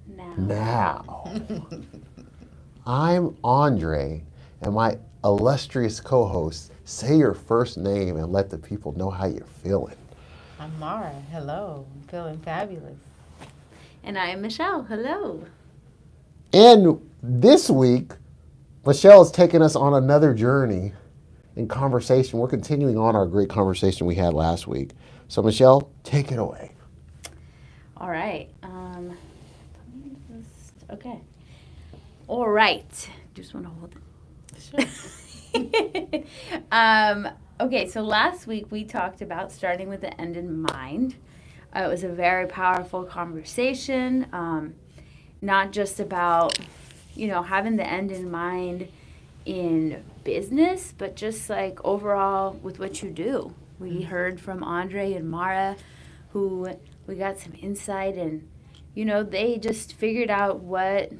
Now. I'm Andre, and my illustrious co-host, say your first name and let the people know how you're feeling. I'm Mara. Hello. I'm feeling fabulous. And I am Michelle. Hello. And this week, Michelle is taking us on another journey in conversation. We're continuing on our great conversation we had last week. So, Michelle, take it away. All right. Okay. All right. Just want to hold it. Sure. Okay, so last week we talked about starting with the end in mind. It was a very powerful conversation, not just about, having the end in mind in business, but just like overall with what you do. We heard from Andre and Mara, who we got some insight, and they just figured out what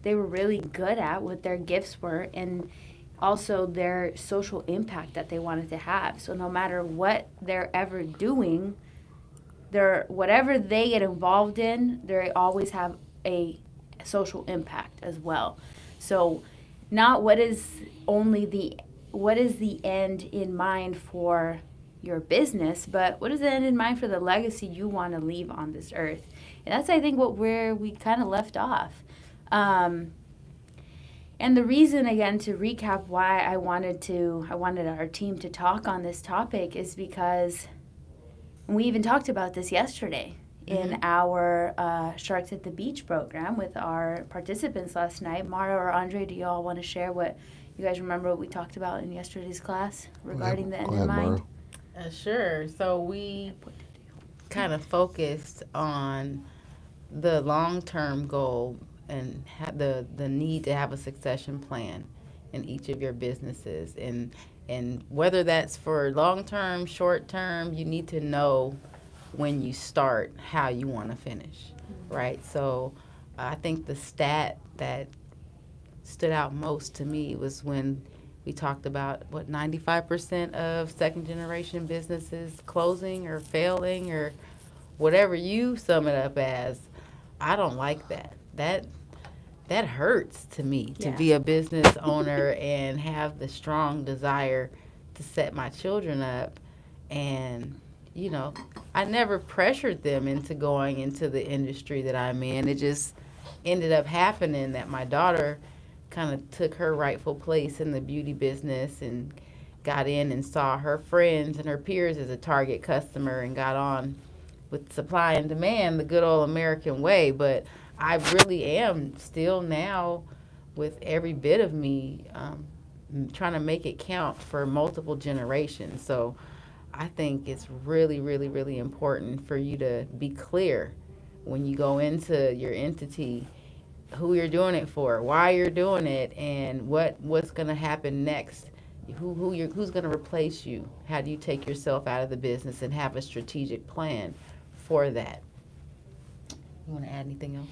they were really good at, what their gifts were, and also their social impact that they wanted to have. So no matter what they're ever doing, whatever they get involved in, they always have a social impact as well. So not what is the end in mind for your business, but what is the end in mind for the legacy you want to leave on this earth? And that's, I think, where we kind of left off. And the reason, again, to recap why I wanted our team to talk on this topic is because we even talked about this yesterday in our Sharks at the Beach program with our participants last night. Mara or Andre, do you all want to share what you guys remember what we talked about in yesterday's class regarding the end in mind? Sure. So we kind of focused on the long-term goal and the need to have a succession plan in each of your businesses, and whether that's for long-term, short-term, you need to know when you start how you want to finish, right? So I think the stat that stood out most to me was when we talked about 95% of second generation businesses closing or failing or whatever you sum it up as. I don't like that. That hurts to me to be a business owner and have the strong desire to set my children up. And, I never pressured them into going into the industry that I'm in. It just ended up happening that my daughter kind of took her rightful place in the beauty business and got in and saw her friends and her peers as a target customer and got on with supply and demand the good old American way. But I really am still now, with every bit of me, trying to make it count for multiple generations. So I think it's really, really, really important for you to be clear when you go into your entity, who you're doing it for, why you're doing it, and what's going to happen next. Who's going to replace you? How do you take yourself out of the business and have a strategic plan for that? You want to add anything else?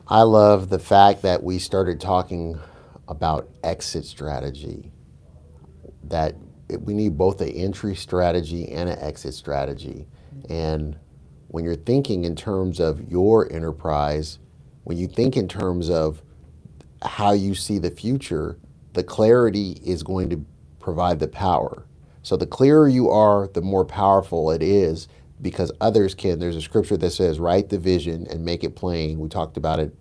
I love the fact that we started talking about exit strategy, that we need both an entry strategy and an exit strategy. And when you're thinking in terms of your enterprise, when you think in terms of how you see the future, the clarity is going to provide the power. So the clearer you are, the more powerful it is, because others can. There's a scripture that says, write the vision and make it plain. We talked about it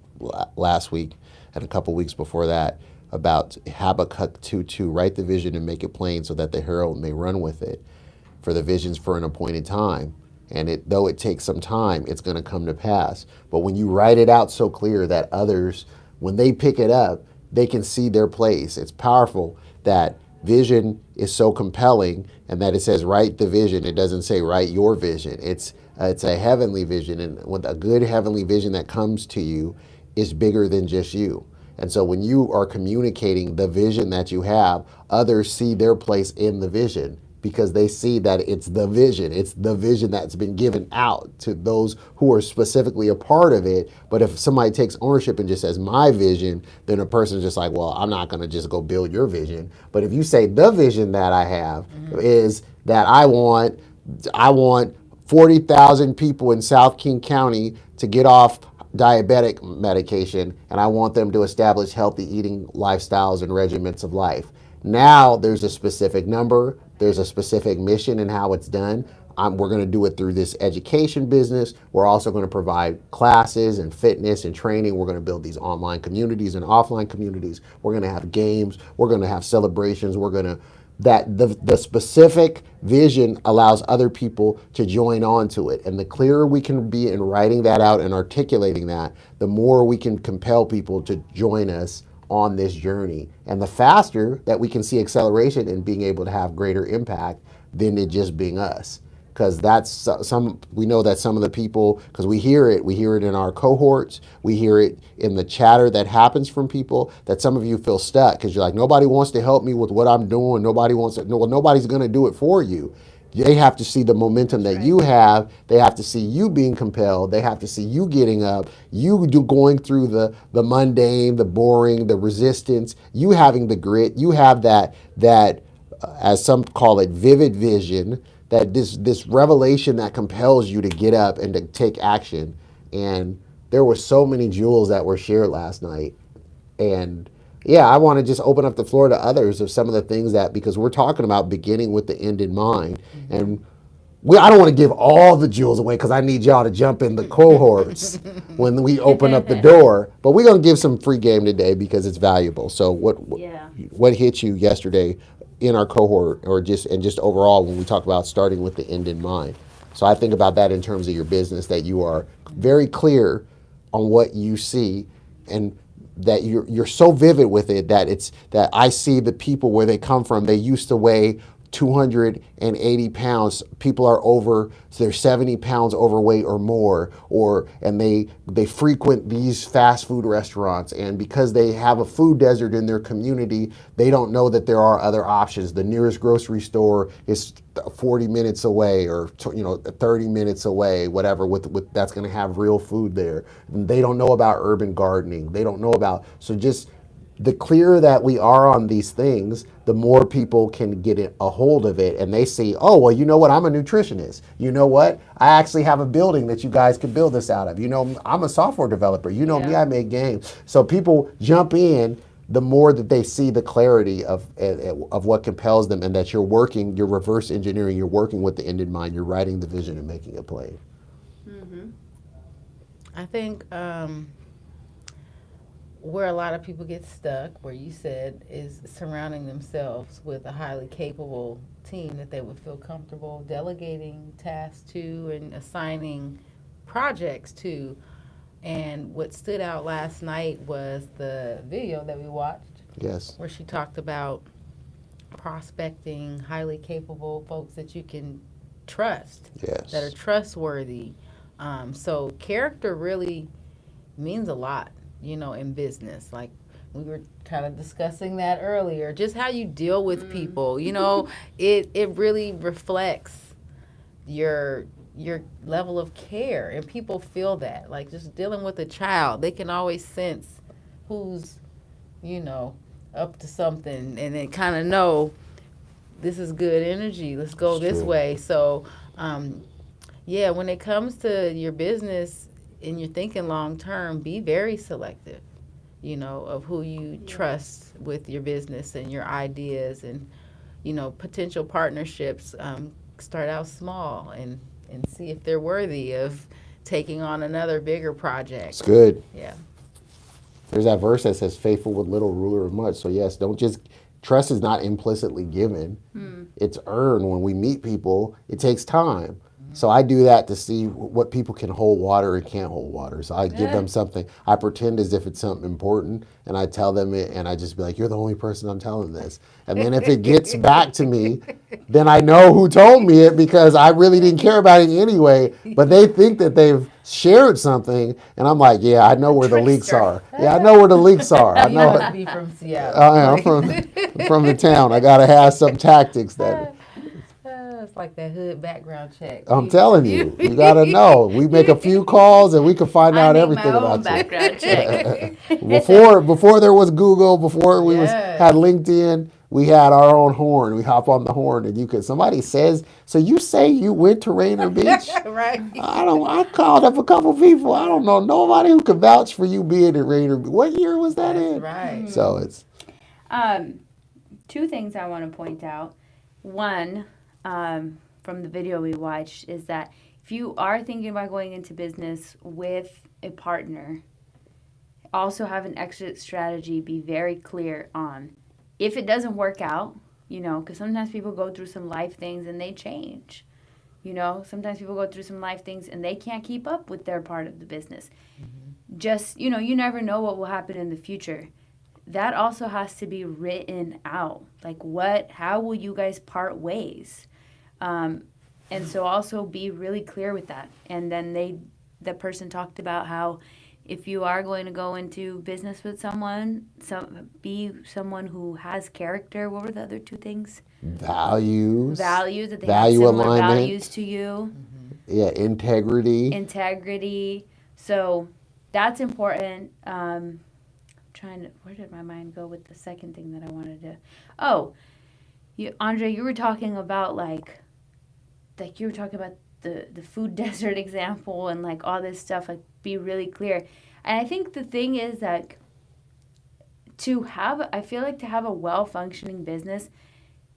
last week and a couple weeks before that about Habakkuk 2:2, write the vision and make it plain so that the herald may run with it. For the vision's for an appointed time. And though it takes some time, it's going to come to pass. But when you write it out so clear that others, when they pick it up, they can see their place. It's powerful that vision is so compelling, and that it says write the vision. It doesn't say write your vision. It's a heavenly vision, and with a good heavenly vision that comes to you is bigger than just you. And so when you are communicating the vision that you have, others see their place in the vision, because they see that it's the vision. It's the vision that's been given out to those who are specifically a part of it. But if somebody takes ownership and just says my vision, then a person's just like, well, I'm not going to just go build your vision. But if you say the vision that I have is that I want 40,000 people in South King County to get off diabetic medication, and I want them to establish healthy eating lifestyles and regimens of life. Now there's a specific number, there's a specific mission and how it's done. We're going to do it through this education business. We're also going to provide classes and fitness and training. We're going to build these online communities and offline communities. We're going to have games. We're going to have celebrations. We're going to the specific vision allows other people to join on to it. And the clearer we can be in writing that out and articulating that, the more we can compel people to join us on this journey. And the faster that we can see acceleration and being able to have greater impact than it just being us. Because that's we know that some of the people, because we hear it in our cohorts, we hear it in the chatter that happens from people, that some of you feel stuck because you're like, nobody wants to help me with what I'm doing. Nobody's going to do it for you. They have to see the momentum that you have. They have to see you being compelled. They have to see you getting up, going through the mundane, the boring, the resistance, you having the grit, you have that as some call it, vivid vision, that this revelation that compels you to get up and to take action. And there were so many jewels that were shared last night. And yeah, I want to just open up the floor to others of some of the things that, because we're talking about beginning with the end in mind. And I don't want to give all the jewels away because I need y'all to jump in the cohorts when we open up the door. But we're going to give some free game today because it's valuable. So what hit you yesterday in our cohort, or just overall when we talk about starting with the end in mind? So I think about that in terms of your business, that you are very clear on what you see, and that you're so vivid with it that I see the people where they come from. They used to weigh 280 pounds. People are over, so they're 70 pounds overweight or more, and they frequent these fast food restaurants, and because they have a food desert in their community, they don't know that there are other options. The nearest grocery store is 40 minutes away, or 30 minutes away, whatever, with that's going to have real food there. And they don't know about urban gardening. They don't know about, so just the clearer that we are on these things, the more people can get a hold of it, and they see, oh, well, you know what? I'm a nutritionist. You know what? I actually have a building that you guys could build this out of. I'm a software developer. Me, I make games. So people jump in the more that they see the clarity of what compels them, and that you're reverse engineering, you're working with the end in mind, you're writing the vision and making it plain. Mm-hmm. I think where a lot of people get stuck, where you said, is surrounding themselves with a highly capable team that they would feel comfortable delegating tasks to and assigning projects to. And what stood out last night was the video that we watched. Yes. Where she talked about prospecting highly capable folks that you can trust, Yes. that are trustworthy. So character really means a lot, in business. Like we were kind of discussing that earlier, just how you deal with people, it really reflects your level of care, and people feel that. Like just dealing with a child, they can always sense who's, up to something, and they kind of know this is good energy, let's go this way. So when it comes to your business and you're thinking long term, be very selective, of who you trust with your business and your ideas, and potential partnerships. Start out small and see if they're worthy of taking on another bigger project. It's good. Yeah. There's that verse that says, faithful with little, ruler of much. So yes, trust is not implicitly given. It's earned. When we meet people, it takes time. So I do that to see what people can hold water and can't hold water. So I give them something. I pretend as if it's something important, and I tell them it, and I just be like, you're the only person I'm telling this. And then if it gets back to me, then I know who told me it, because I really didn't care about it anyway. But they think that they've shared something, and I'm like, yeah, I know where the leaks are. Yeah, I know where the leaks are. I You know. must be from Seattle. I'm from the town. I gotta have some tactics that. It's like that hood background check. I'm telling you gotta know. We make a few calls and we can find out everything my own about background check. you. Before there was Google, before we had LinkedIn, we had our own horn. We hop on the horn, and somebody says, so you say you went to Rainier Beach? Right. I called up a couple people. I don't know nobody who can vouch for you being in Rainier Beach. What year was that That's in? right. So it's Two things I want to point out. One, from the video we watched, is that if you are thinking about going into business with a partner, also have an exit strategy. Be very clear on if it doesn't work out, because sometimes people go through some life things and they change. Sometimes people go through some life things and they can't keep up with their part of the business. Just, you never know what will happen in the future. That also has to be written out. Like how will you guys part ways? And so also be really clear with that. And then the person talked about how if you are going to go into business with someone, be someone who has character. What were the other two things? values. Values, that they Value have similar alignment. values to you. Yeah, Integrity. So that's important. Where did my mind go with the second thing that I wanted to? Andre, you were talking about like you were talking about the food desert example and like all this stuff, like be really clear. And I think the thing is that I feel like to have a well-functioning business,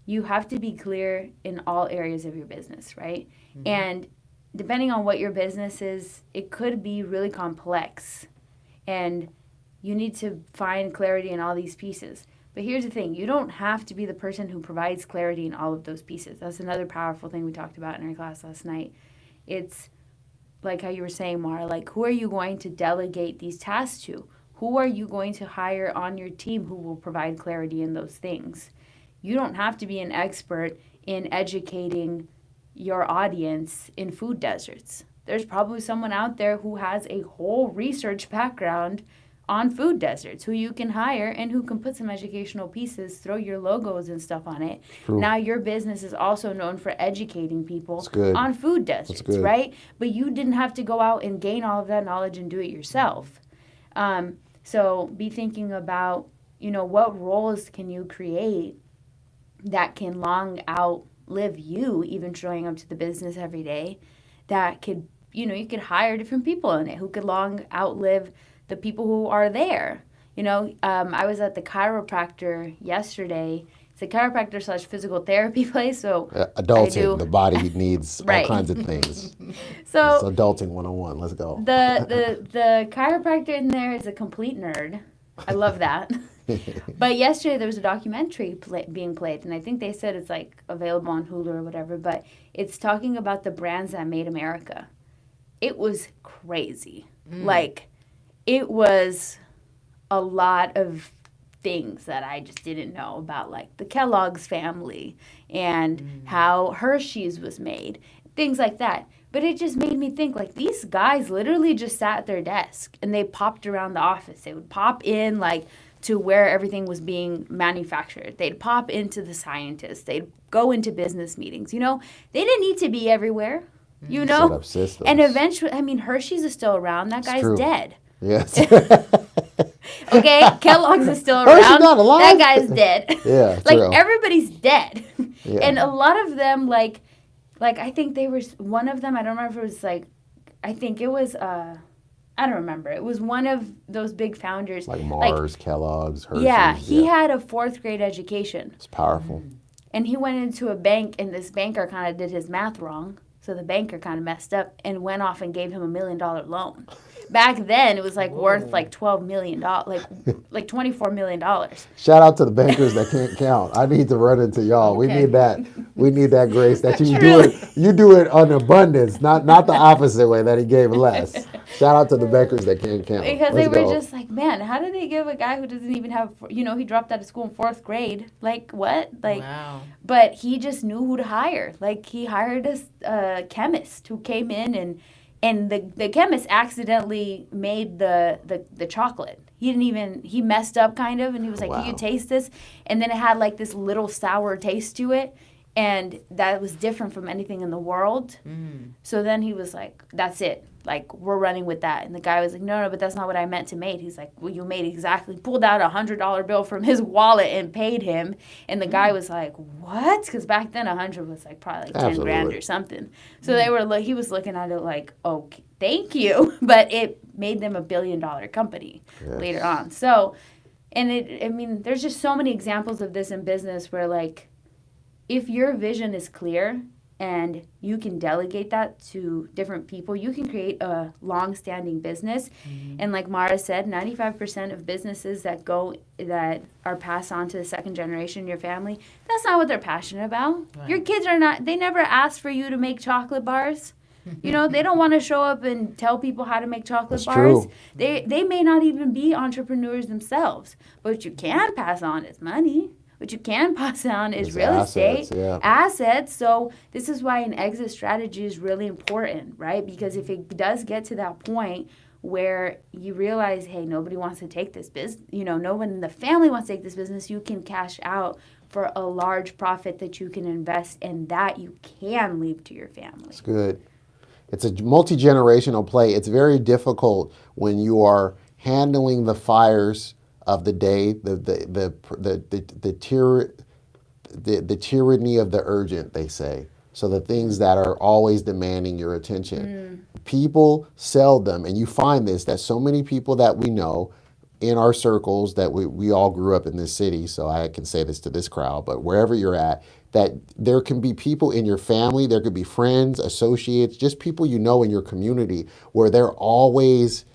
you have to be clear in all areas of your business, right? Mm-hmm. And depending on what your business is, it could be really complex. And you need to find clarity in all these pieces. But here's the thing. You don't have to be the person who provides clarity in all of those pieces. That's another powerful thing we talked about in our class last night. It's like how you were saying, Mara, like who are you going to delegate these tasks to? Who are you going to hire on your team who will provide clarity in those things? You don't have to be an expert in educating your audience in food deserts. There's probably someone out there who has a whole research background on food deserts who you can hire and who can put some educational pieces, throw your logos and stuff on it. True. Now your business is also known for educating people good. on food deserts, right? But you didn't have to go out and gain all of that knowledge and do it yourself. So be thinking about, what roles can you create that can long outlive you, even showing up to the business every day, that could, you could hire different people in it who could long outlive the people who are there. I was at the chiropractor yesterday. It's a chiropractor / physical therapy place. So adulting, the body needs all kinds of things. So it's adulting 101. Let's go. The chiropractor in there is a complete nerd. I love that. But yesterday there was a documentary being played, and I think they said it's like available on Hulu or whatever. But it's talking about the brands that made America. It was crazy. It was a lot of things that I just didn't know about, like the Kellogg's family and how Hershey's was made, things like that. But it just made me think, like, these guys literally just sat at their desk and they popped around the office. They would pop in, like, to where everything was being manufactured. They'd pop into the scientists. They'd go into business meetings. They didn't need to be everywhere, Set up systems. And eventually, Hershey's is still around. That guy's dead. Yes. Okay, Kellogg's is still Hershey's around. not alive. That guy's dead. Yeah, like everybody's dead. Yeah. And a lot of them, like I think they were one of them. I don't remember if it was I think it was I don't remember. It was one of those big founders. Like Mars, Kellogg's, Hershey's. Yeah, he had a 4th grade education. It's powerful. And he went into a bank, and this banker kind of did his math wrong. So the banker kind of messed up and went off and gave him $1 million loan. Back then, it was worth like $12 million, like $24 million. Shout out to the bankers that can't count. I need to run into y'all. We need that. We need that grace that you do it. You do it on abundance, not the opposite way that he gave less. Shout out to the bankers that can't count. Because they were just like, man, how did they give a guy who doesn't even have, he dropped out of school in 4th grade? Like what? Wow. But he just knew who to hire. Like he hired a chemist who came in and the chemist accidentally made the chocolate. He messed up kind of, and he was like, Can you taste this? And then it had like this little sour taste to it, and that was different from anything in the world. So then he was like, that's it. like, we're running with that. And the guy was like, no, but that's not what I meant to make. He's like, well, you made exactly, pulled out $100 bill from his wallet and paid him. And the guy was like, what? Because back then 100 was like probably like 10 grand or something. So they were, he was looking at it like, okay, thank you. But it made them $1 billion company later on. So, and I mean, there's just so many examples of this in business where, like, if your vision is clear and you can delegate that to different people, you can create a long-standing business. And like Mara said, 95% of businesses that are passed on to the second generation in your family, that's not what they're passionate about. Right. Your kids are not, they never asked for you to make chocolate bars. You know, they don't want to show up and tell people how to make chocolate bars. True. They may not even be entrepreneurs themselves. But what you can pass on is money. What you can pass on is real estate, assets. So this is why an exit strategy is really important, right? Because if it does get to that point where you realize, hey, nobody wants to take this business, you know, no one in the family wants to take this business, you can cash out for a large profit that you can invest and that you can leave to your family. That's good. It's a multi-generational play. It's very difficult when you are handling the fires of the day, the tyranny of the urgent, they say. So the things that are always demanding your attention. People seldom, and you find this, that so many people that we know in our circles, that we all grew up in this city, so I can say this to this crowd, but wherever you're at, that there can be people in your family, there could be friends, associates, just people you know in your community where they're always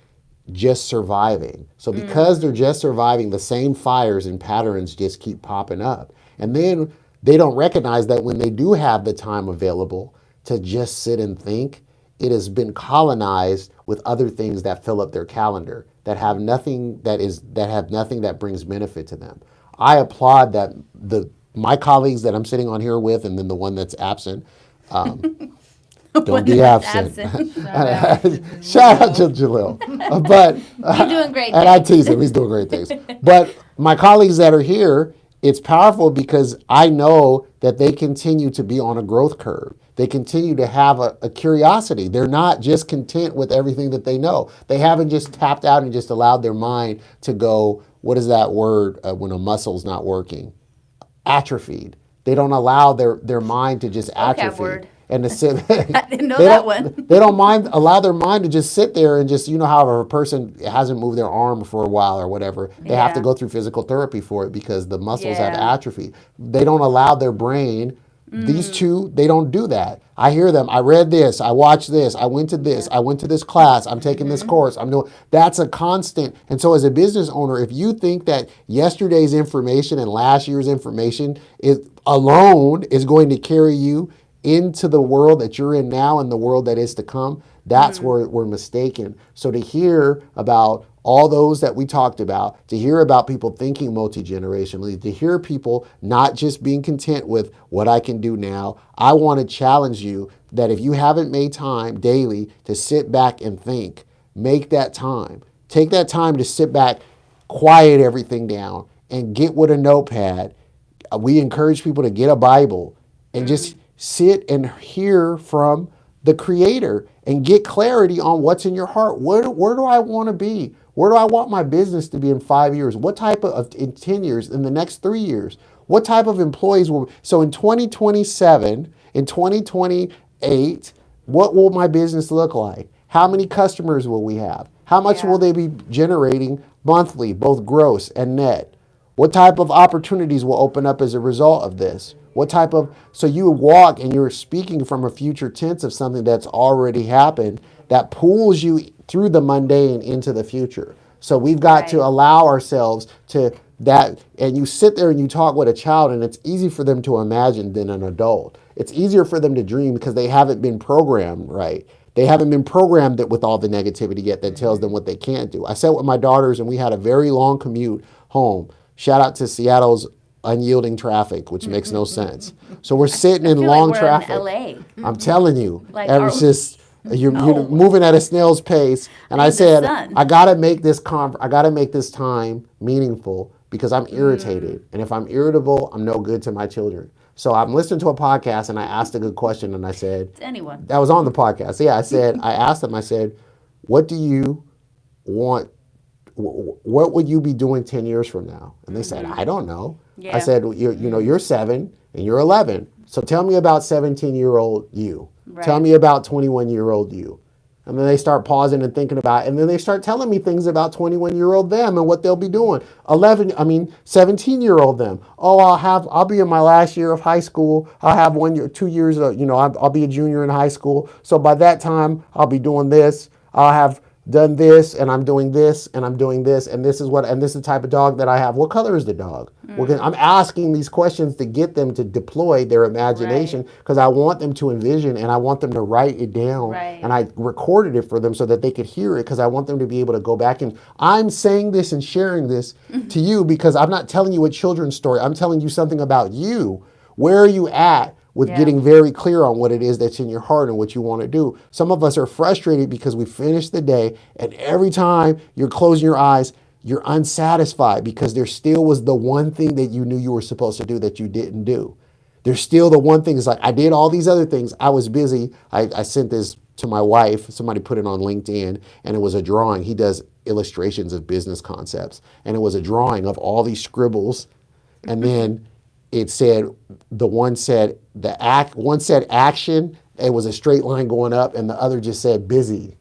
just surviving. So because they're just surviving, the same fires and patterns just keep popping up. And then they don't recognize that when they do have the time available to just sit and think, it has been colonized with other things that fill up their calendar, that have nothing that brings benefit to them. I applaud that my colleagues that I'm sitting on here with, and then the one that's absent, don't be absent. Shout out to Jalil. But he's doing great things. And I tease him, he's doing great things. But my colleagues that are here, it's powerful because I know that they continue to be on a growth curve. They continue to have a curiosity. They're not just content with everything that they know. They haven't just tapped out and just allowed their mind to go, what is that word when a muscle's not working? Atrophied. They don't allow their mind to just atrophy. Word. And to sit, I didn't know that one. They don't allow their mind to just sit there and just, you know, how a person hasn't moved their arm for a while or whatever, they have to go through physical therapy for it because the muscles have atrophy. They don't allow their brain, these two, they don't do that. I hear them, I read this, I watched this, I went to this, I went to this class, I'm taking this course, that's a constant. And so as a business owner, if you think that yesterday's information and last year's information alone is going to carry you into the world that you're in now and the world that is to come, that's where we're mistaken. So to hear about all those that we talked about, to hear about people thinking multi-generationally, to hear people not just being content with what I can do now, I want to challenge you that if you haven't made time daily to sit back and think, make that time. Take that time to sit back, quiet everything down, and get with a notepad. We encourage people to get a Bible and just sit and hear from the Creator and get clarity on what's in your heart. Where do I want to be? Where do I want my business to be in 5 years? What type of in 10 years, in the next 3 years? What type of employees so in 2027, in 2028, what will my business look like? How many customers will we have? How much will they be generating monthly, both gross and net? What type of opportunities will open up as a result of this? So you walk and you're speaking from a future tense of something that's already happened that pulls you through the mundane into the future. So we've got to allow ourselves to that, and you sit there and you talk with a child and it's easy for them to imagine than an adult. It's easier for them to dream because they haven't been programmed right. They haven't been programmed with all the negativity yet that tells them what they can't do. I sat with my daughters and we had a very long commute home. Shout out to Seattle's unyielding traffic, which makes no sense. So we're sitting in long traffic. In LA. I'm telling you, you're moving at a snail's pace. And I said, I gotta make this time meaningful because I'm irritated. And if I'm irritable, I'm no good to my children. So I'm listening to a podcast and I asked a good question and I said, to anyone that was on the podcast. Yeah, I asked them, what do you want? What would you be doing 10 years from now? And they said, I don't know. Yeah. I said, you're 7 and you're 11. So tell me about 17-year-old you. Tell Right. me about 21-year-old you. And then they start pausing and thinking about it. And then they start telling me things about 21-year-old them and what they'll be doing. 17-year-old them. Oh, I'll be in my last year of high school. I'll have 1 year, 2 years, I'll be a junior in high school. So by that time, I'll be doing this. I'll have done this, and I'm doing this, and I'm doing this, and this is the type of dog that I have. What color is the dog? I'm asking these questions to get them to deploy their imagination because I want them to envision and I want them to write it down. Right. And I recorded it for them so that they could hear it because I want them to be able to go back and I'm saying this and sharing this to you because I'm not telling you a children's story. I'm telling you something about you. Where are you at with getting very clear on what it is that's in your heart and what you want to do? Some of us are frustrated because we finished the day and every time you're closing your eyes, you're unsatisfied because there still was the one thing that you knew you were supposed to do that you didn't do. There's still the one thing. It's like, I did all these other things. I was busy. I sent this to my wife. Somebody put it on LinkedIn and it was a drawing. He does illustrations of business concepts. And it was a drawing of all these scribbles. And then it said, one said action. It was a straight line going up and the other just said busy.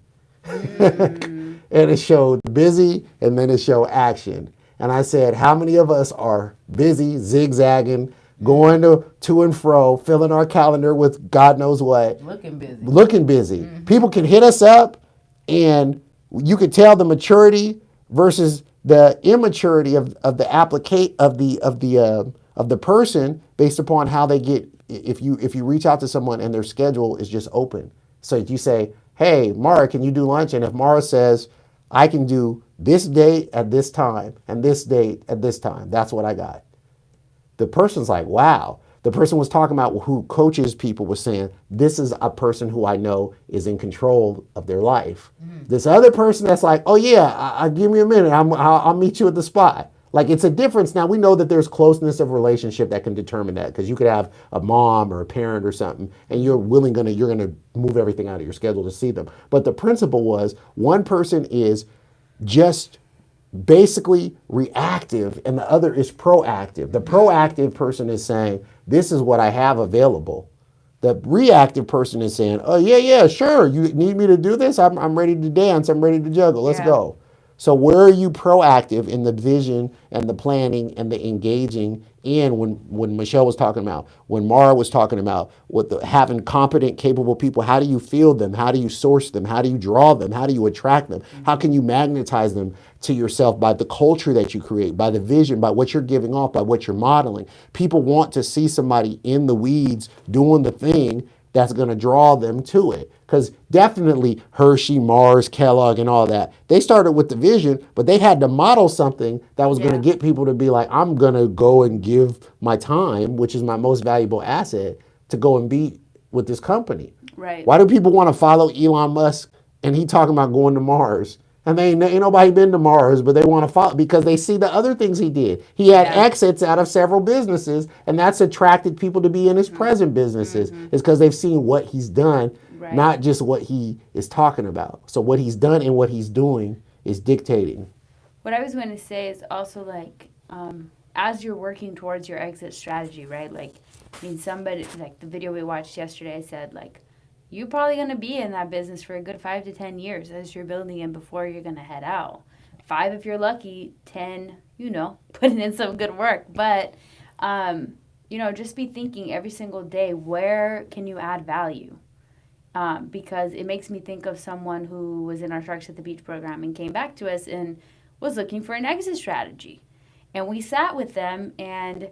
And it showed busy and then it showed action. And I said, how many of us are busy, zigzagging, going to and fro, filling our calendar with God knows what? Looking busy. People can hit us up and you could tell the maturity versus the immaturity of the person based upon how they get. If you reach out to someone and their schedule is just open. So if you say, hey, Mara, can you do lunch? And if Mara says, I can do this date at this time and this date at this time, that's what I got. The person's like, wow. The person was talking about who coaches people was saying, this is a person who I know is in control of their life. This other person that's like, oh yeah, I give me a minute. I'll meet you at the spot. Like it's a difference. Now we know that there's closeness of relationship that can determine that because you could have a mom or a parent or something and you're going to move everything out of your schedule to see them. But the principle was one person is just basically reactive and the other is proactive. The proactive person is saying, this is what I have available. The reactive person is saying, oh yeah, sure. You need me to do this? I'm ready to dance. I'm ready to juggle. Let's go. So where are you proactive in the vision and the planning and the engaging in when Michelle was talking about, when Mara was talking about having competent, capable people, how do you field them? How do you source them? How do you draw them? How do you attract them? How can you magnetize them to yourself by the culture that you create, by the vision, by what you're giving off, by what you're modeling? People want to see somebody in the weeds doing the thing that's going to draw them to it. Because definitely Hershey, Mars, Kellogg, and all that, they started with the vision, but they had to model something that was going to get people to be like, I'm going to go and give my time, which is my most valuable asset, to go and be with this company. Right. Why do people want to follow Elon Musk and he talking about going to Mars? And ain't nobody been to Mars, but they want to follow because they see the other things he did. He had exits out of several businesses, and that's attracted people to be in his present businesses. Is because they've seen what he's done, not just what he is talking about. So what he's done and what he's doing is dictating. What I was going to say is also like, as you're working towards your exit strategy, right? Like, I mean, somebody, like the video we watched yesterday said, like, you're probably going to be in that business for a good 5 to 10 years as you're building it before you're going to head out. 5 if you're lucky, 10, putting in some good work. But, just be thinking every single day, where can you add value? Because it makes me think of someone who was in our Sharks at the Beach program and came back to us and was looking for an exit strategy. And we sat with them and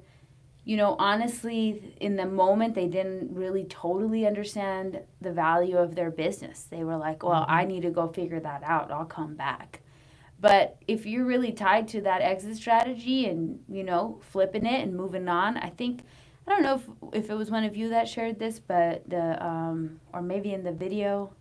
honestly, in the moment, they didn't really totally understand the value of their business. They were like, well, I need to go figure that out. I'll come back. But if you're really tied to that exit strategy and, flipping it and moving on, I don't know if it was one of you that shared this, but or maybe in the video,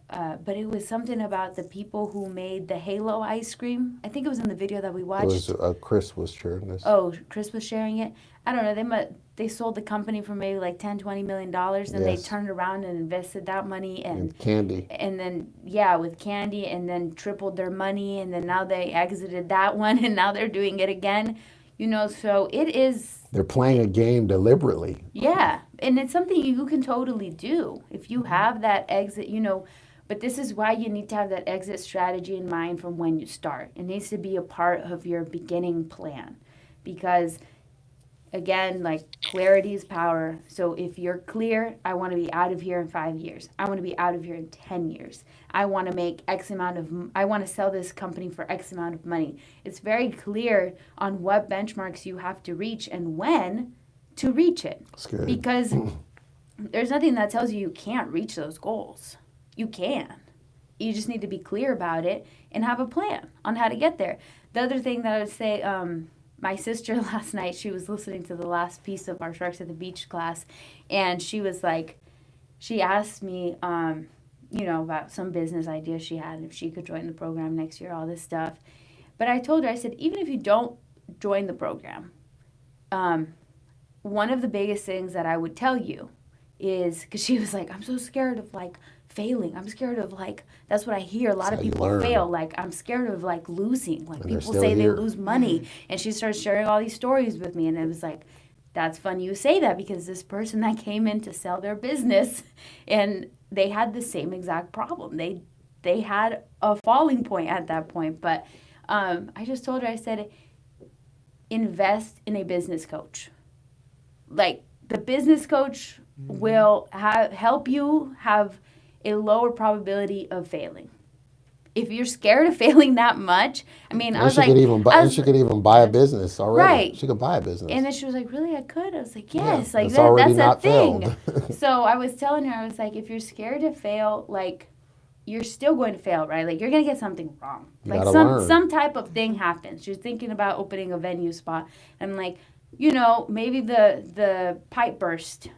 but it was something about the people who made the Halo ice cream. I think it was in the video that we watched. Chris was sharing this. Oh, Chris was sharing it. I don't know. they sold the company for maybe like $10-20 million, and they Yes. turned around and invested that money And candy. and then with candy, and then tripled their money, and then now they exited that one, and now they're doing it again. So it is. They're playing a game deliberately. Yeah, and it's something you can totally do if you have that exit, but this is why you need to have that exit strategy in mind from when you start. It needs to be a part of your beginning plan because, again, like clarity is power. So if you're clear, I want to be out of here in 5 years. I want to be out of here in 10 years. I want to make I want to sell this company for X amount of money. It's very clear on what benchmarks you have to reach and when to reach it. That's good. Because there's nothing that tells you can't reach those goals. You can. You just need to be clear about it and have a plan on how to get there. The other thing that I would say, my sister last night, she was listening to the last piece of our Sharks at the Beach class, and she was like, she asked me, about some business idea she had, and if she could join the program next year, all this stuff. But I told her, I said, even if you don't join the program, one of the biggest things that I would tell you is, because she was like, I'm so scared of like failing. I'm scared of like, that's what I hear. A lot of how you people learn. fail. Like, I'm scared of like losing. Like, And they're people still say here. they lose money. And she started sharing all these stories with me. And it was like, that's funny you say that, because this person that came in to sell their business, and they had the same exact problem. They had a falling point at that point. But I just told her, I said, invest in a business coach. Like, the business coach will help you have a lower probability of failing. If you're scared of failing that much, I mean, I was like, she could even buy a business already. Right. She could buy a business. and then she was like, really, I could? I was like, yes, like it's already that's a not thing. failed. So I was telling her, I was like, if you're scared to fail, like, you're still going to fail, right? Like, you're going to get something wrong. You Like, gotta learn. some type of thing happens. She was thinking about opening a venue spot. And like, maybe the pipe burst.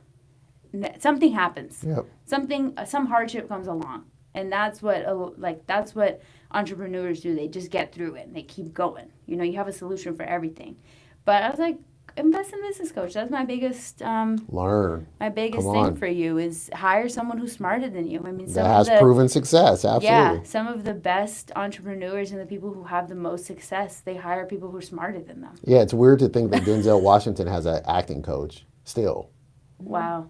Something happens. Yep. Some hardship comes along. And that's what entrepreneurs do. They just get through it and they keep going. You have a solution for everything. But I was like, invest in a business coach. That's my biggest Learn. my biggest Come thing on. for you is hire someone who's smarter than you. I mean, That has proven success. Absolutely. yeah, some of the best entrepreneurs and the people who have the most success, they hire people who are smarter than them. Yeah, it's weird to think that Denzel Washington has an acting coach still. Wow.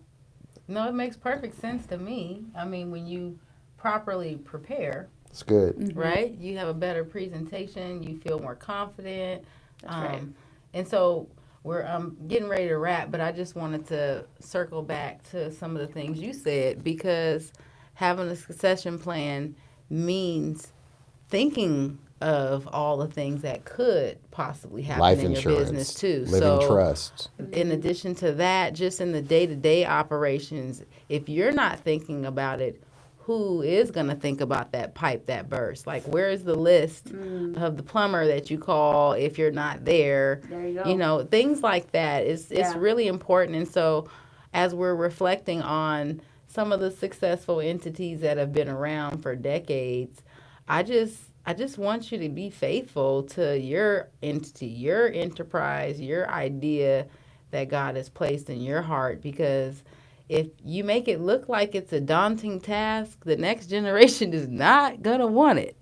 No, it makes perfect sense to me. I mean, when you properly prepare, It's good. Mm-hmm. right? You have a better presentation. You feel more confident. That's right. And so we're getting ready to wrap, but I just wanted to circle back to some of the things you said, because having a succession plan means thinking of all the things that could possibly happen Life in insurance. your business too. Living trust. In addition to that, just in the day-to-day operations, if you're not thinking about it, who is going to think about that pipe that burst? Like, where's the list of the plumber that you call if you're not there? There you go. Things like that. It's Yeah. really important. And so as we're reflecting on some of the successful entities that have been around for decades, I just want you to be faithful to your entity, your enterprise, your idea that God has placed in your heart, because if you make it look like it's a daunting task, the next generation is not going to want it,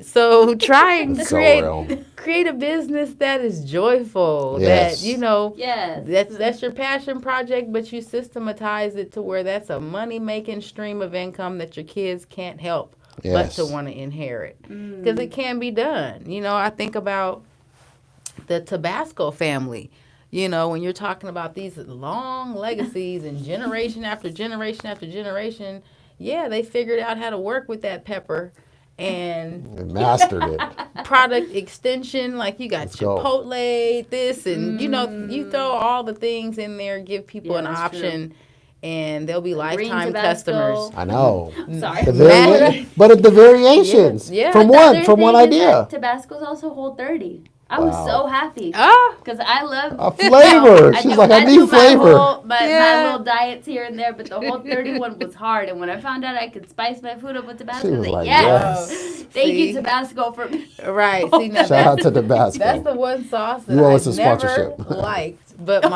So try and That's so real. create a business that is joyful, Yes. Yes. that's your passion project, but you systematize it to where that's a money-making stream of income that your kids can't help but to want to inherit, because it can be done. I think about the Tabasco family. When you're talking about these long legacies and generation after generation after generation, they figured out how to work with that pepper and And mastered it. product extension. Like, you got Let's go. Chipotle, this, and you throw all the things in there, give people Yeah, an that's option, and they'll be Green lifetime Tabasco. customers. I know. Sorry. But the variations Yeah. from The other one thing is idea. that Tabasco's also Whole30. I was Wow. so happy Ah, because I love A flavor. She's like, I do need flavor. my Yeah. little diets here and there, but the Whole30 one was hard. And when I found out I could spice my food up with Tabasco, She I was was like, like, yes. yes. Thank See? you, Tabasco, for me. right. See, now Shout out to Tabasco. that's the one sauce that You owe I us a never sponsorship. liked but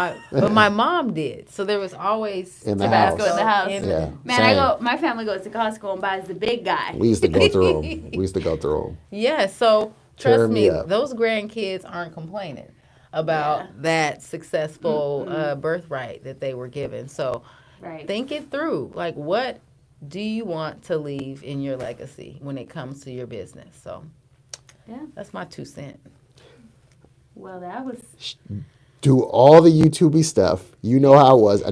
my mom did. So there was always In the Tabasco house. in the house. Yeah. Man, Same. my family goes to Costco and buys the big guy. We used to go through them. We used to go through them. Yeah, so Tear trust me me, up. those grandkids aren't complaining about Yeah. that successful birthright that they were given. So Right. think it through. Like, what do you want to leave in your legacy when it comes to your business? So Yeah. that's my 2 cents. Well, that was Do all the YouTubey stuff. You know how it was.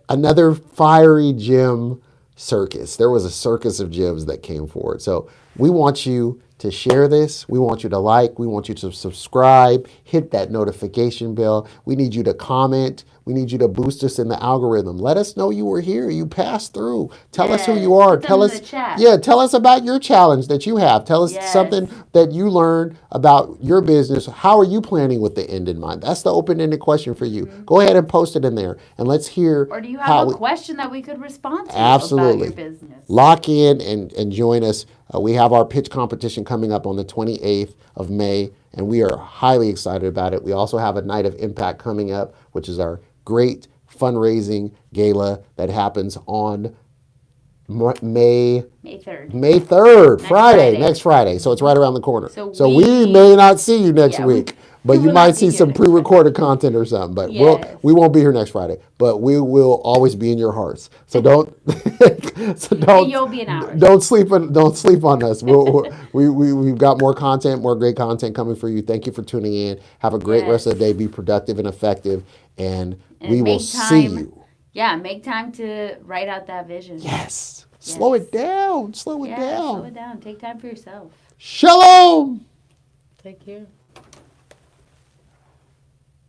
Another fiery gym circus. There was a circus of gyms that came forward. So we want you to share this. We want you to like. We want you to subscribe. Hit that notification bell. We need you to comment. We need you to boost us in the algorithm. Let us know you were here. You passed through. Tell us who Yes. you are. Put them Tell in us. the chat. Yeah, tell us about your challenge that you have. Tell us Yes. something that you learned about your business. How are you planning with the end in mind? That's the open-ended question for you. Go ahead and post it in there, and let's hear. or do you how have a we- question that we could respond to Absolutely. about your business? Lock in and join us. We have our pitch competition coming up on the 28th of May, and we are highly excited about it. We also have a Night of Impact coming up, which is our great fundraising gala that happens on May May 3rd. May 3rd, Friday. next Friday. So it's right around the corner. So we we- may not see you next Yeah, week, we but you will might not be see here some next Friday. pre-recorded content or something. But Yes. we won't be here next Friday, but we will always be in your hearts. So don't And you'll be in ours. don't sleep on us. We've got more content, more great content coming for you. Thank you for tuning in. Have a great rest of the day. Be productive and effective, and we will make see time. you. Yeah, make time to write out that vision. Yes. Slow it down. Slow it Yeah, down. slow it down. Take time for yourself. Shalom. Take care.